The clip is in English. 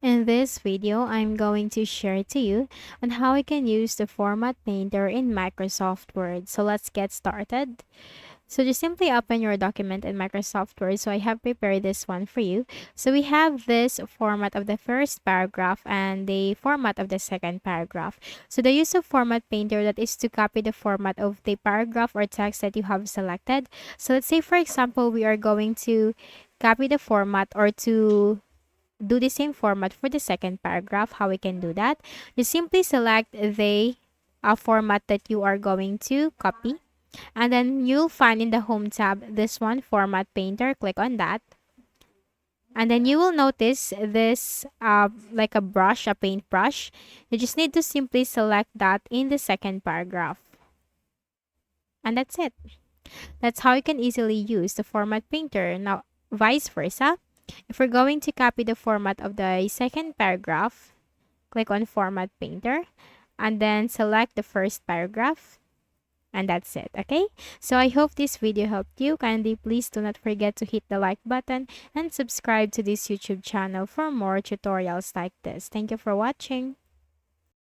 In this video, I'm going to share to you on how I can use the Format Painter in Microsoft Word. So let's get started. So just simply open your document in Microsoft Word. So I have prepared this one for you. So we have this format of the first paragraph and the format of the second paragraph. So the use of Format Painter, that is to copy the format of the paragraph or text that you have selected. So let's say, for example, we are going to copy the format or to do the same format for the second paragraph. How we can do that? You simply select the format that you are going to copy, and then you'll find in the home tab this one, Format Painter. Click on that, and then you will notice this like a brush, a paint brush. You just need to simply select that in the second paragraph, and that's it. That's how you can easily use the Format Painter. Now, vice versa, if we're going to copy the format of the second paragraph, click on Format Painter and then select the first paragraph, and that's it. Okay, so I hope this video helped you. Kindly please do not forget to hit the like button and subscribe to this YouTube channel for more tutorials like this. Thank you for watching.